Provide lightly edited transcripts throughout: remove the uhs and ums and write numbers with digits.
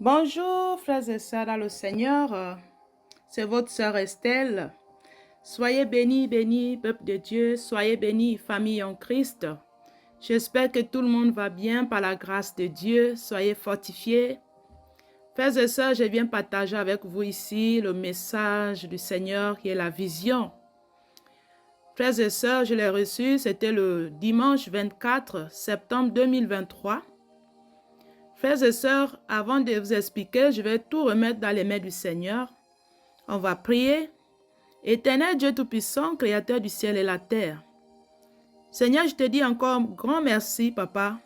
Bonjour frères et sœurs dans le Seigneur, c'est votre sœur Estelle. Soyez bénis, bénis, peuple de Dieu, soyez bénis, famille en Christ. J'espère que tout le monde va bien par la grâce de Dieu, soyez fortifiés. Frères et sœurs, je viens partager avec vous ici le message du Seigneur qui est la vision. Frères et sœurs, je l'ai reçu, c'était le dimanche 24 septembre 2023. Frères et sœurs, avant de vous expliquer, je vais tout remettre dans les mains du Seigneur. On va prier. Éternel Dieu Tout-Puissant, Créateur du ciel et la terre. Seigneur, je te dis encore grand merci, Papa,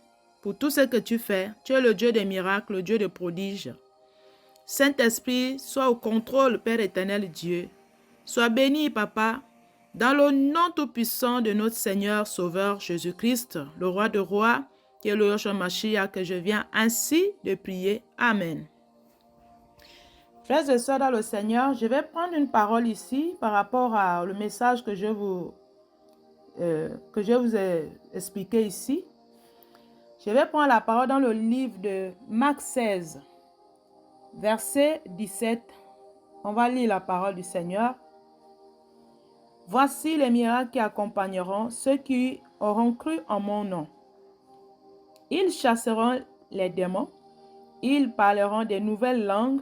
pour tout ce que tu fais. Tu es le Dieu des miracles, le Dieu des prodiges. Saint-Esprit, sois au contrôle, Père éternel Dieu. Sois béni, Papa, dans le nom tout-puissant de notre Seigneur Sauveur Jésus-Christ, le Roi de rois, qui est le Yahshua Mashiach, que je viens ainsi de prier. Amen. Frères et sœurs dans le Seigneur, je vais prendre une parole ici par rapport au message que je vous ai expliqué ici. Je vais prendre la parole dans le livre de Marc 16, verset 17. On va lire la parole du Seigneur. Voici les miracles qui accompagneront ceux qui auront cru en mon nom. Ils chasseront les démons, ils parleront de nouvelles langues,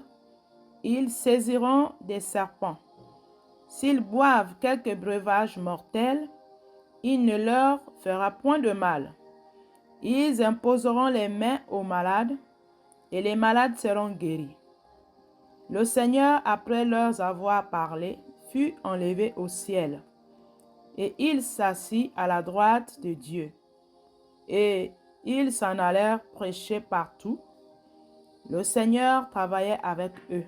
ils saisiront des serpents. S'ils boivent quelque breuvage mortel, il ne leur fera point de mal. Ils imposeront les mains aux malades, et les malades seront guéris. Le Seigneur, après leur avoir parlé, fut enlevé au ciel, et il s'assit à la droite de Dieu. Et ils s'en allèrent prêcher partout. Le Seigneur travaillait avec eux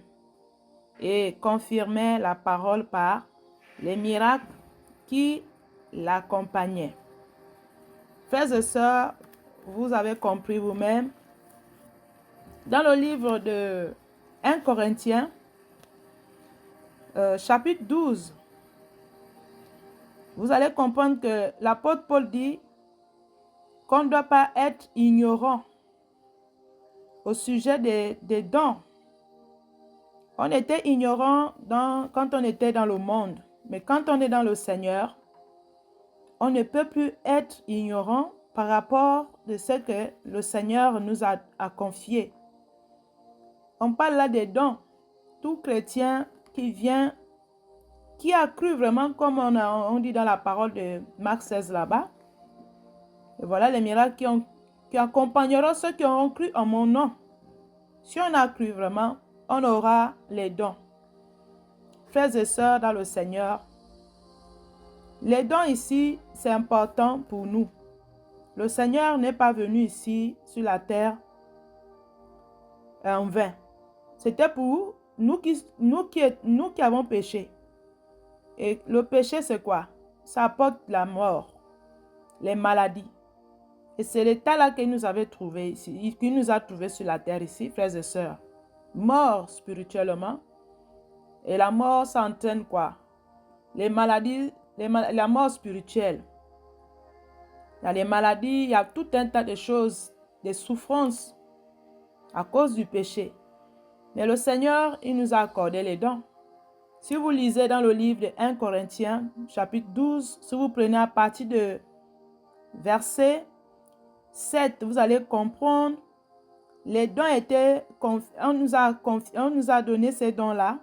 et confirmait la parole par les miracles qui l'accompagnaient. Frères et sœurs, vous avez compris vous-même, dans le livre de 1 Corinthiens, chapitre 12, vous allez comprendre que l'apôtre Paul dit qu'on ne doit pas être ignorant au sujet des dons. On était ignorant quand on était dans le monde, mais quand on est dans le Seigneur, on ne peut plus être ignorant par rapport de ce que le Seigneur nous a confié. On parle là des dons. Tout chrétien qui a cru vraiment, comme on dit dans la parole de Marc 16 là-bas. Et voilà les miracles qui accompagneront ceux qui auront cru en mon nom. Si on a cru vraiment, on aura les dons. Frères et sœurs dans le Seigneur, les dons ici, c'est important pour nous. Le Seigneur n'est pas venu ici sur la terre en vain. C'était pour nous qui avons péché. Et le péché, c'est quoi? Ça apporte la mort, les maladies. Et c'est l'état là qu'il nous avait trouvé ici, qu'il nous a trouvé sur la terre ici, frères et sœurs. Mort spirituellement. Et la mort, ça entraîne quoi? Les maladies, la mort spirituelle. Il y a les maladies, il y a tout un tas de choses, des souffrances à cause du péché. Mais le Seigneur, il nous a accordé les dons. Si vous lisez dans le livre de 1 Corinthiens, chapitre 12, si vous prenez à partir de verset 7, vous allez comprendre, les dons étaient, on nous a donné ces dons-là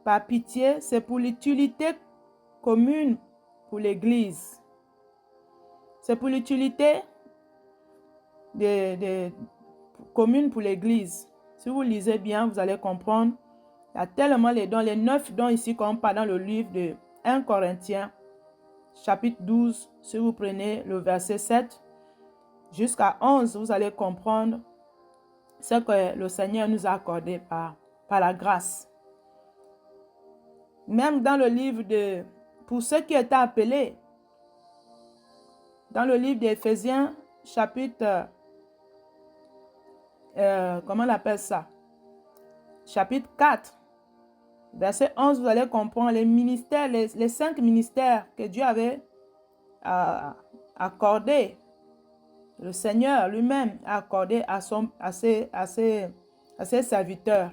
par pitié, c'est pour l'utilité commune pour l'Église. C'est pour l'utilité commune pour l'Église. Si vous lisez bien, vous allez comprendre. Il y a tellement les dons, les 9 dons ici qu'on parle dans le livre de 1 Corinthiens, chapitre 12. Si vous prenez le verset 7 jusqu'à 11, vous allez comprendre ce que le Seigneur nous a accordé par la grâce. Même dans le livre pour ceux qui étaient appelés, dans le livre d'Éphésiens, chapitre, comment on appelle ça? Chapitre 4, verset 11, vous allez comprendre les ministères, les 5 ministères que Dieu avait accordés. Le Seigneur lui-même a accordé à à ses serviteurs.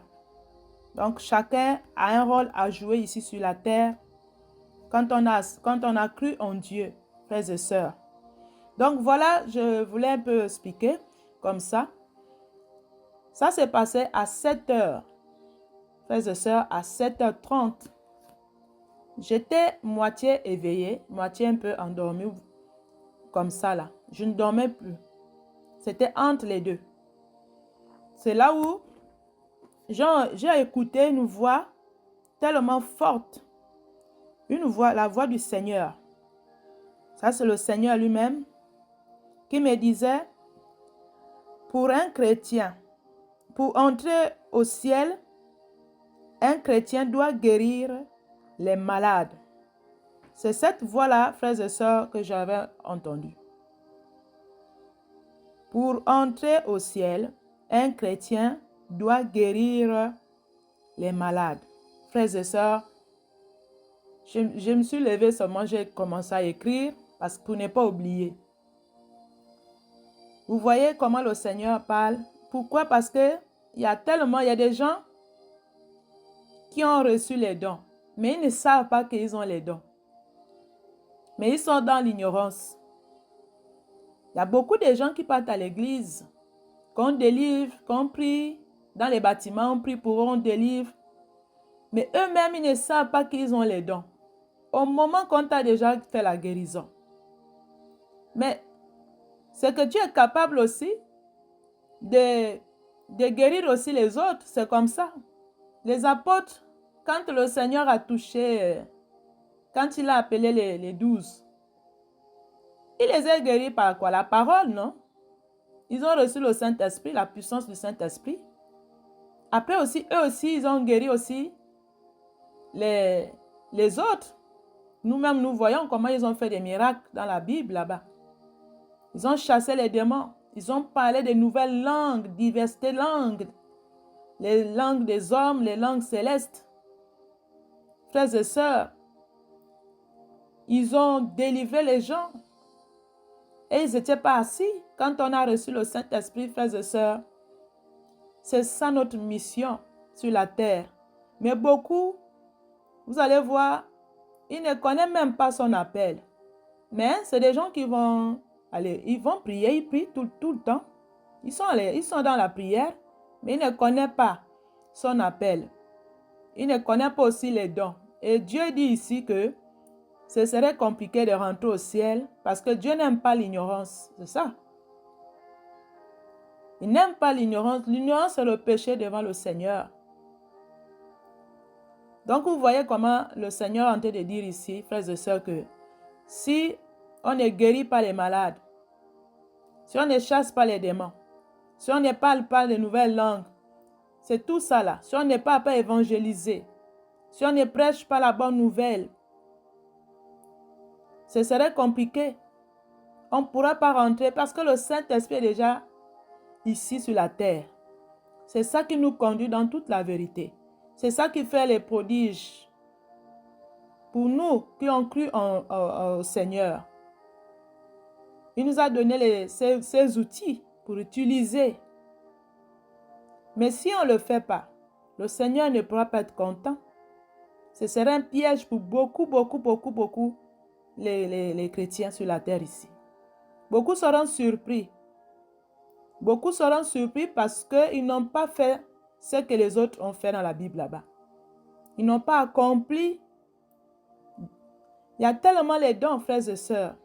Donc, chacun a un rôle à jouer ici sur la terre quand on a cru en Dieu, frères et sœurs. Donc, voilà, je voulais un peu expliquer comme ça. Ça s'est passé à 7 heures, frères et sœurs, à 7h30. J'étais moitié éveillée, moitié un peu endormie, comme ça là. Je ne dormais plus. C'était entre les deux. C'est là où j'ai écouté une voix tellement forte. Une voix, la voix du Seigneur. Ça, c'est le Seigneur lui-même qui me disait, pour un chrétien, pour entrer au ciel, un chrétien doit guérir les malades. C'est cette voix-là, frères et sœurs, que j'avais entendue. Pour entrer au ciel, un chrétien doit guérir les malades. Frères et sœurs, je me suis levée seulement, j'ai commencé à écrire parce que pour ne pas oublier. Vous voyez comment le Seigneur parle? Pourquoi? Parce que il y a des gens qui ont reçu les dons, mais ils ne savent pas qu'ils ont les dons. Mais ils sont dans l'ignorance. Il y a beaucoup de gens qui partent à l'église, qu'on délivre, qu'on prie, dans les bâtiments, on prie pour eux, on délivre. Mais eux-mêmes, ils ne savent pas qu'ils ont les dons. Au moment qu'on t'a déjà fait la guérison. Mais c'est que tu es capable aussi de guérir aussi les autres. C'est comme ça. Les apôtres, quand le Seigneur a touché, quand il a appelé les 12, il les a guéris par quoi? La parole, non? Ils ont reçu le Saint-Esprit, la puissance du Saint-Esprit. Après aussi, eux aussi, ils ont guéri aussi les autres. Nous-mêmes, nous voyons comment ils ont fait des miracles dans la Bible là-bas. Ils ont chassé les démons. Ils ont parlé de nouvelles langues, diversité de langues. Les langues des hommes, les langues célestes. Frères et sœurs, ils ont délivré les gens. Et ils n'étaient pas assis. Quand on a reçu le Saint-Esprit, frères et sœurs, c'est ça notre mission sur la terre. Mais beaucoup, vous allez voir, ils ne connaissent même pas son appel. Mais c'est des gens qui vont aller, ils vont prier, ils prient tout le temps. Ils sont dans la prière, mais ils ne connaissent pas son appel. Ils ne connaissent pas aussi les dons. Et Dieu dit ici que ce serait compliqué de rentrer au ciel parce que Dieu n'aime pas l'ignorance. C'est ça. Il n'aime pas l'ignorance. L'ignorance, c'est le péché devant le Seigneur. Donc, vous voyez comment le Seigneur est en train de dire ici, frères et sœurs, que si on ne guérit pas les malades, si on ne chasse pas les démons, si on ne parle pas de nouvelles langues, c'est tout ça là. Si on n'est pas évangélisé, si on ne prêche pas la bonne nouvelle, ce serait compliqué. On ne pourra pas rentrer parce que le Saint-Esprit est déjà ici sur la terre. C'est ça qui nous conduit dans toute la vérité. C'est ça qui fait les prodiges. Pour nous qui ont cru au Seigneur, il nous a donné ces outils pour utiliser. Mais si on ne le fait pas, le Seigneur ne pourra pas être content. Ce serait un piège pour beaucoup les chrétiens sur la terre ici. Beaucoup seront surpris. Beaucoup seront surpris parce qu'ils n'ont pas fait ce que les autres ont fait dans la Bible là-bas. Ils n'ont pas accompli. Il y a tellement les dons, frères et sœurs.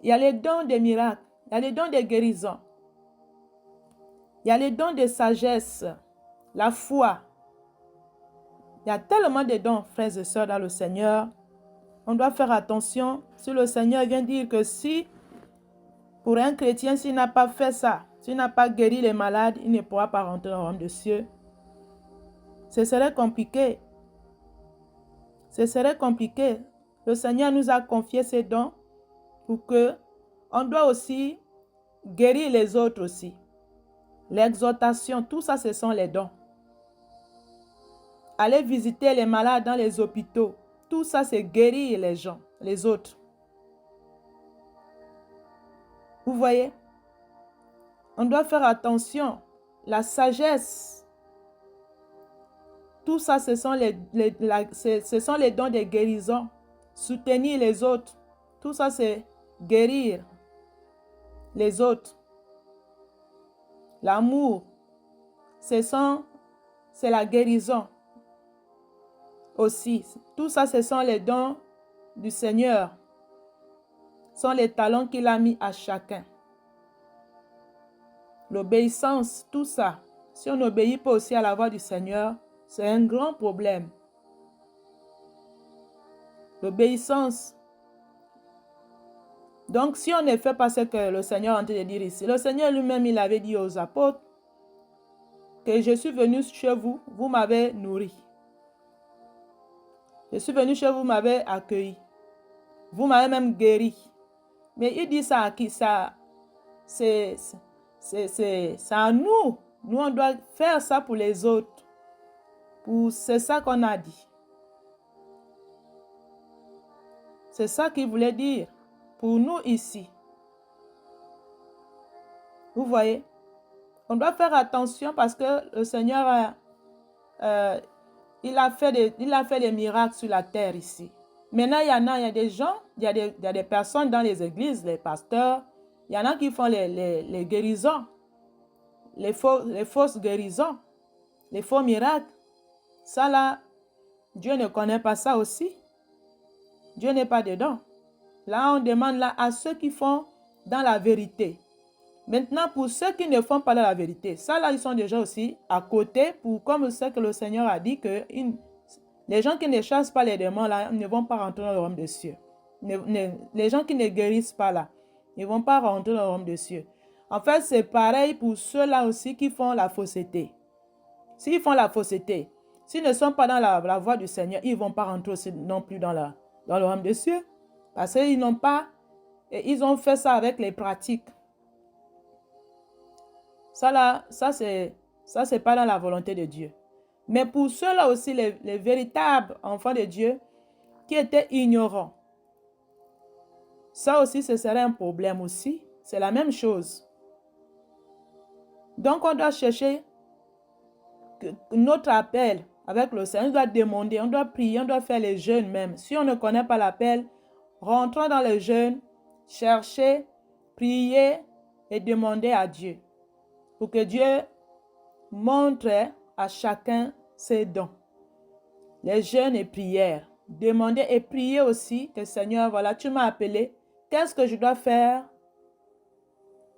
Il y a les dons des miracles. Il y a les dons de guérison. Il y a les dons de sagesse, la foi. Il y a tellement de dons, frères et sœurs, dans le Seigneur. On doit faire attention. Si le Seigneur vient dire que si, pour un chrétien, s'il n'a pas fait ça, s'il n'a pas guéri les malades, il ne pourra pas rentrer dans le royaume des cieux. Ce serait compliqué. Ce serait compliqué. Le Seigneur nous a confié ces dons pour que on doit aussi guérir les autres aussi. L'exhortation, tout ça, ce sont les dons. Aller visiter les malades dans les hôpitaux, tout ça, c'est guérir les gens, les autres. Vous voyez? On doit faire attention. la sagesse. Tout ça, ce sont ce sont les dons de guérison. Soutenir les autres. Tout ça, c'est guérir les autres. L'amour, c'est la guérison aussi. Tout ça, ce sont les dons du Seigneur. Ce sont les talents qu'il a mis à chacun. L'obéissance, tout ça. Si on n'obéit pas aussi à la voix du Seigneur, c'est un grand problème. L'obéissance. Donc, si on ne fait pas ce que le Seigneur est en train de dire ici, le Seigneur lui-même, il avait dit aux apôtres que je suis venu chez vous, vous m'avez nourri. Je suis venu chez vous, vous m'avez accueilli. Vous m'avez même guéri. Mais il dit ça à qui? Ça, c'est à nous. Nous, on doit faire ça pour les autres. C'est ça qu'on a dit. C'est ça qu'il voulait dire pour nous ici. Vous voyez? On doit faire attention parce que le Seigneur, il a fait des miracles sur la terre ici. Maintenant, il y a des gens, il y a des personnes dans les églises, les pasteurs, il y en a qui font les guérisons, les fausses guérisons, les faux miracles. Ça là, Dieu ne connaît pas ça aussi. Dieu n'est pas dedans. Là, on demande là à ceux qui font dans la vérité. Maintenant, pour ceux qui ne font pas dans la vérité, ça là, ils sont déjà aussi à côté, comme ce que le Seigneur a dit, que les gens qui ne chassent pas les démons là ne vont pas rentrer dans le royaume des cieux. Les gens qui ne guérissent pas là ne vont pas rentrer dans le royaume des cieux. En fait, c'est pareil pour ceux-là aussi qui font la fausseté. S'ils font la fausseté, s'ils ne sont pas dans la voie du Seigneur, ils ne vont pas rentrer aussi non plus dans le royaume des cieux. Parce qu'ils n'ont pas, ils ont fait ça avec les pratiques. Ça là, ça c'est pas dans la volonté de Dieu. Mais pour ceux-là aussi, les véritables enfants de Dieu qui étaient ignorants, ça aussi, ce serait un problème aussi. C'est la même chose. Donc, on doit chercher notre appel avec le Seigneur. On doit demander, on doit prier, on doit faire les jeûnes même. Si on ne connaît pas l'appel, rentrons dans le jeûne, chercher, prier et demander à Dieu pour que Dieu montre à chacun ses dons. Les jeûnes et prières. Demander et prier aussi que Seigneur, voilà, tu m'as appelé. Qu'est-ce que je dois faire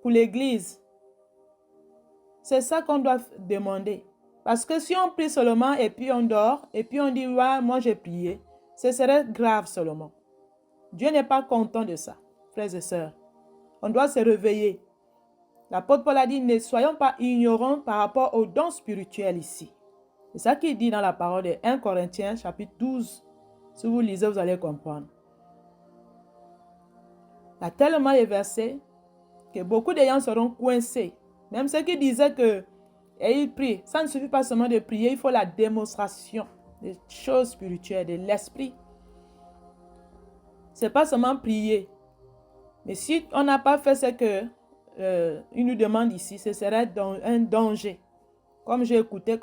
pour l'Église? C'est ça qu'on doit demander. Parce que si on prie seulement et puis on dort et puis on dit, ouais, moi j'ai prié, ce serait grave seulement. Dieu n'est pas content de ça, frères et sœurs. On doit se réveiller. L'apôtre Paul a dit, ne soyons pas ignorants par rapport aux dons spirituels ici. C'est ça qu'il dit dans la parole de 1 Corinthiens, chapitre 12. Si vous lisez, vous allez comprendre. Il y a tellement de versets que beaucoup de gens seront coincés. Même ceux qui disaient que et ils prient. Ça ne suffit pas seulement de prier, il faut la démonstration des choses spirituelles, de l'esprit. Ce n'est pas seulement prier. Mais si on n'a pas fait ce que il nous demande ici, ce serait un danger. Comme j'ai écouté,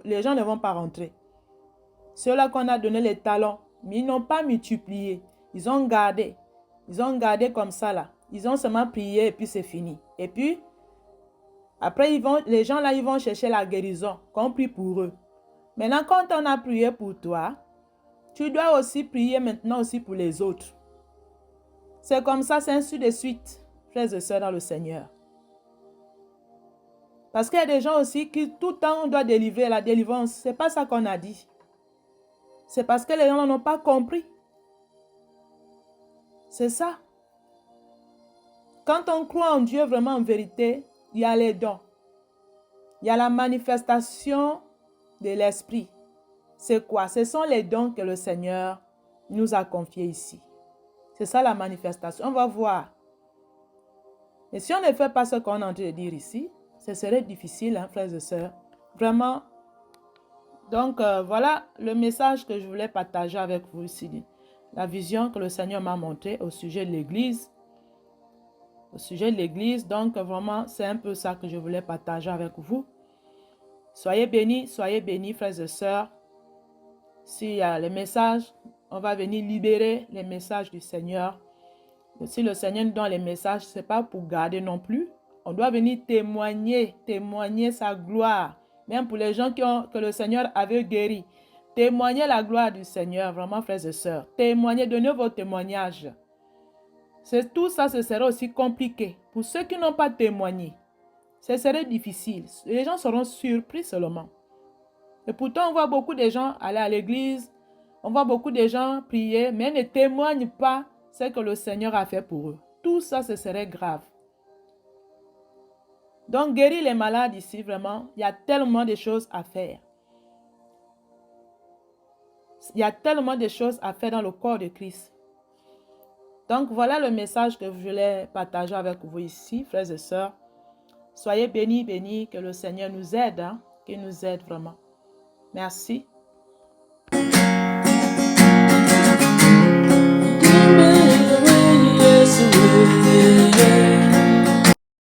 les gens ne vont pas rentrer. Ceux-là qu'on a donné les talents, mais ils n'ont pas multiplié. Ils ont gardé. Ils ont gardé comme ça là. Ils ont seulement prié et puis c'est fini. Et puis, après, les gens là, ils vont chercher la guérison, qu'on prie pour eux. Maintenant, quand on a prié pour toi, tu dois aussi prier maintenant aussi pour les autres. C'est comme ça, c'est ainsi de suite, frères et sœurs dans le Seigneur. Parce qu'il y a des gens aussi qui, tout le temps, on doit délivrer la délivrance. Ce n'est pas ça qu'on a dit. C'est parce que les gens n'ont pas compris. C'est ça. Quand on croit en Dieu vraiment en vérité, il y a les dons. Il y a la manifestation de l'esprit. C'est quoi? Ce sont les dons que le Seigneur nous a confiés ici. C'est ça la manifestation. On va voir. Et si on ne fait pas ce qu'on est en train de dire ici, ce serait difficile, hein, frères et sœurs. Vraiment. Donc, voilà le message que je voulais partager avec vous ici. La vision que le Seigneur m'a montrée au sujet de l'Église. Au sujet de l'Église. Donc, vraiment, c'est un peu ça que je voulais partager avec vous. Soyez bénis, frères et sœurs. S'il y a les messages, on va venir libérer les messages du Seigneur. Si le Seigneur nous donne les messages, ce n'est pas pour garder non plus. On doit venir témoigner sa gloire. Même pour les gens que le Seigneur avait guéris. Témoignez la gloire du Seigneur, vraiment, frères et sœurs. Témoignez, donnez vos témoignages. Tout ça, ce serait aussi compliqué. Pour ceux qui n'ont pas témoigné, ce serait difficile. Les gens seront surpris seulement. Et pourtant, on voit beaucoup de gens aller à l'église, on voit beaucoup de gens prier, mais ne témoignent pas ce que le Seigneur a fait pour eux. Tout ça, ce serait grave. Donc, guérir les malades ici, vraiment, il y a tellement de choses à faire. Il y a tellement de choses à faire dans le corps de Christ. Donc, voilà le message que je voulais partager avec vous ici, frères et sœurs. Soyez bénis, que le Seigneur nous aide, qu'il nous aide vraiment. Merci.